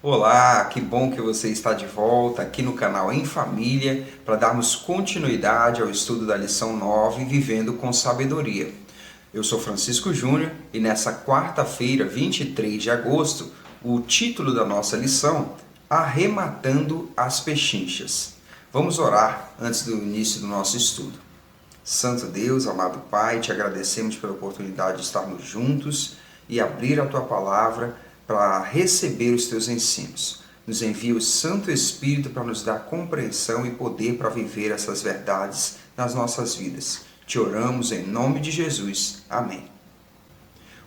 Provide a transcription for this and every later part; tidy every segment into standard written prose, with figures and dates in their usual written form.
Olá, que bom que você está de volta aqui no canal Em Família para darmos continuidade ao estudo da lição 9, Vivendo com Sabedoria. Eu sou Francisco Júnior e nessa quarta-feira, 23 de agosto, o título da nossa lição, Arrematando as Pechinchas. Vamos orar antes do início do nosso estudo. Santo Deus, amado Pai, te agradecemos pela oportunidade de estarmos juntos e abrir a Tua Palavra para receber os Teus ensinos. Nos envia o Santo Espírito para nos dar compreensão e poder para viver essas verdades nas nossas vidas. Te oramos em nome de Jesus. Amém.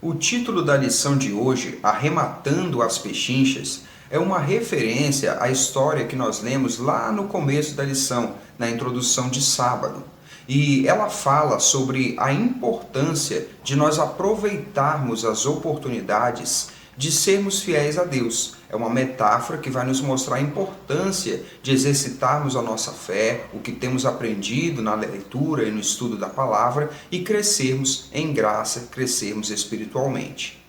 O título da lição de hoje, Arrematando as Pechinchas, é uma referência à história que nós lemos lá no começo da lição, na introdução de sábado. E ela fala sobre a importância de nós aproveitarmos as oportunidades de sermos fiéis a Deus. É uma metáfora que vai nos mostrar a importância de exercitarmos a nossa fé, o que temos aprendido na leitura e no estudo da palavra e crescermos em graça, crescermos espiritualmente.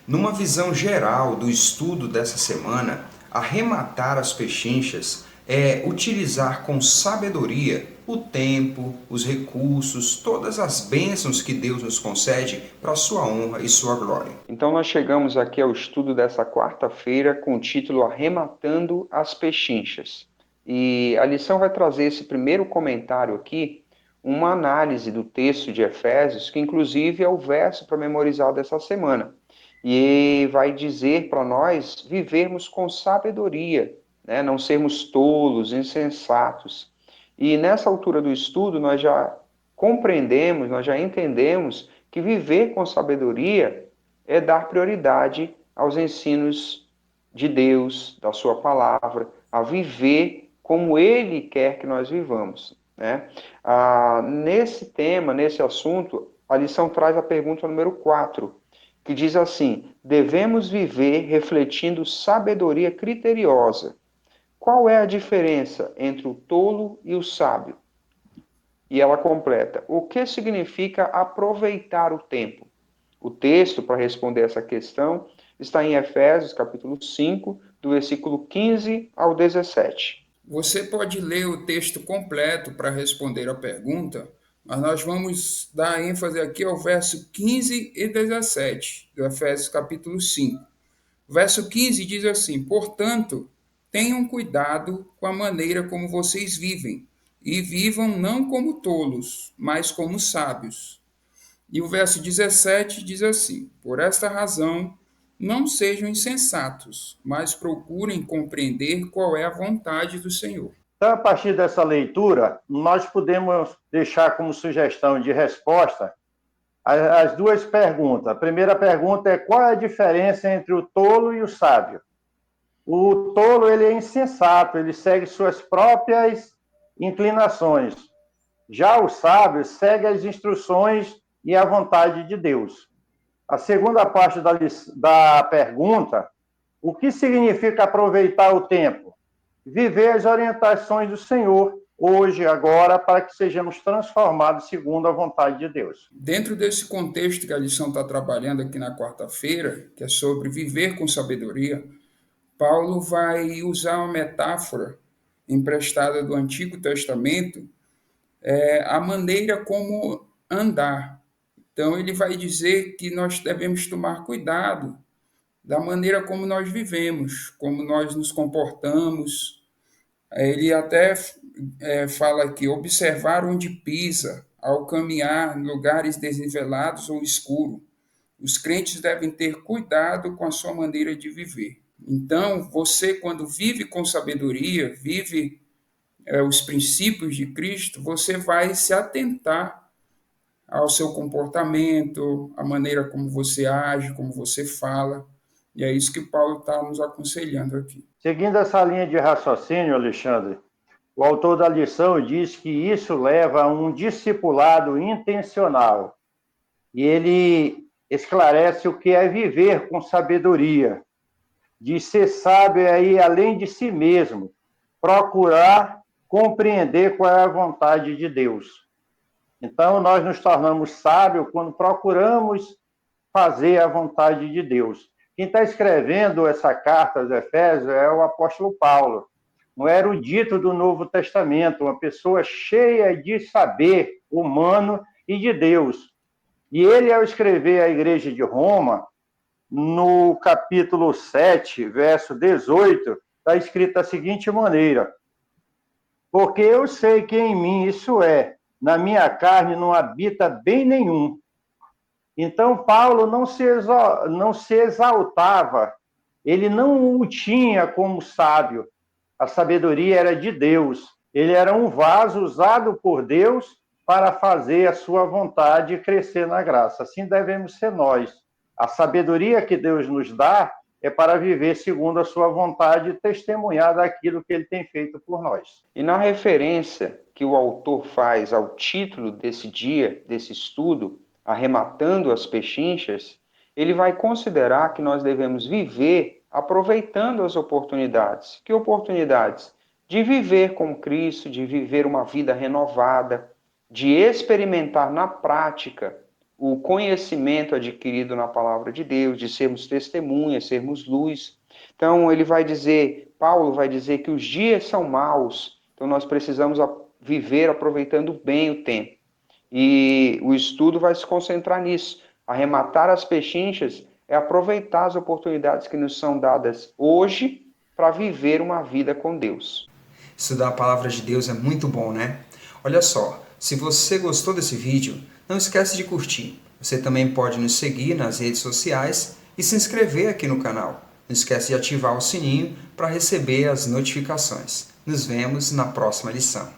Numa visão geral do estudo dessa semana, arrematar as pechinchas é utilizar com sabedoria o tempo, os recursos, todas as bênçãos que Deus nos concede para a sua honra e sua glória. Então nós chegamos aqui ao estudo dessa quarta-feira com o título Arrematando as Pechinchas. E a lição vai trazer esse primeiro comentário aqui, uma análise do texto de Efésios, que inclusive é o verso para memorizar dessa semana. E vai dizer para nós vivermos com sabedoria, né? Não sermos tolos, insensatos. E nessa altura do estudo, nós já compreendemos, nós já entendemos que viver com sabedoria é dar prioridade aos ensinos de Deus, da sua palavra, a viver como Ele quer que nós vivamos, né? Nesse tema, nesse assunto, a lição traz a pergunta número 4, que diz assim: devemos viver refletindo sabedoria criteriosa. Qual é a diferença entre o tolo e o sábio? E ela completa: o que significa aproveitar o tempo? O texto para responder essa questão está em Efésios, capítulo 5, do versículo 15 ao 17. Você pode ler o texto completo para responder a pergunta, mas nós vamos dar ênfase aqui ao verso 15 e 17 do Efésios capítulo 5. Verso 15 diz assim: portanto, tenham cuidado com a maneira como vocês vivem, e vivam não como tolos, mas como sábios. E o verso 17 diz assim: por esta razão, não sejam insensatos, mas procurem compreender qual é a vontade do Senhor. Então, a partir dessa leitura, nós podemos deixar como sugestão de resposta as duas perguntas. A primeira pergunta é: qual é a diferença entre o tolo e o sábio? O tolo, ele é insensato, ele segue suas próprias inclinações. Já o sábio segue as instruções e a vontade de Deus. A segunda parte da pergunta: o que significa aproveitar o tempo? Viver as orientações do Senhor, hoje, agora, para que sejamos transformados segundo a vontade de Deus. Dentro desse contexto que a lição está trabalhando aqui na quarta-feira, que é sobre viver com sabedoria, Paulo vai usar uma metáfora emprestada do Antigo Testamento, a maneira como andar. Então, ele vai dizer que nós devemos tomar cuidado da maneira como nós vivemos, como nós nos comportamos. Ele até fala aqui, observar onde pisa, ao caminhar em lugares desnivelados ou escuros. Os crentes devem ter cuidado com a sua maneira de viver. Então, você, quando vive com sabedoria, vive os princípios de Cristo, você vai se atentar ao seu comportamento, à maneira como você age, como você fala. E é isso que Paulo está nos aconselhando aqui. Seguindo essa linha de raciocínio, Alexandre, o autor da lição diz que isso leva a um discipulado intencional. E ele esclarece o que é viver com sabedoria, de ser sábio é ir além de si mesmo, procurar compreender qual é a vontade de Deus. Então, nós nos tornamos sábios quando procuramos fazer a vontade de Deus. Quem está escrevendo essa carta aos Efésios é o apóstolo Paulo, um erudito do Novo Testamento, uma pessoa cheia de saber humano e de Deus. E ele, ao escrever à igreja de Roma, no capítulo 7, verso 18, está escrito da seguinte maneira: porque eu sei que em mim, isso é, na minha carne não habita bem nenhum. Então, Paulo não se exaltava, ele não o tinha como sábio. A sabedoria era de Deus. Ele era um vaso usado por Deus para fazer a sua vontade e crescer na graça. Assim devemos ser nós. A sabedoria que Deus nos dá é para viver segundo a sua vontade e testemunhar daquilo que ele tem feito por nós. E na referência que o autor faz ao título desse dia, desse estudo, Arrematando as Pechinchas, ele vai considerar que nós devemos viver aproveitando as oportunidades. Que oportunidades? De viver com Cristo, de viver uma vida renovada, de experimentar na prática o conhecimento adquirido na palavra de Deus, de sermos testemunhas, sermos luz. Então, Paulo vai dizer que os dias são maus, então nós precisamos viver aproveitando bem o tempo. E o estudo vai se concentrar nisso. Arrematar as pechinchas é aproveitar as oportunidades que nos são dadas hoje para viver uma vida com Deus. Estudar a palavra de Deus é muito bom, né? Olha só, se você gostou desse vídeo, não esquece de curtir. Você também pode nos seguir nas redes sociais e se inscrever aqui no canal. Não esquece de ativar o sininho para receber as notificações. Nos vemos na próxima lição.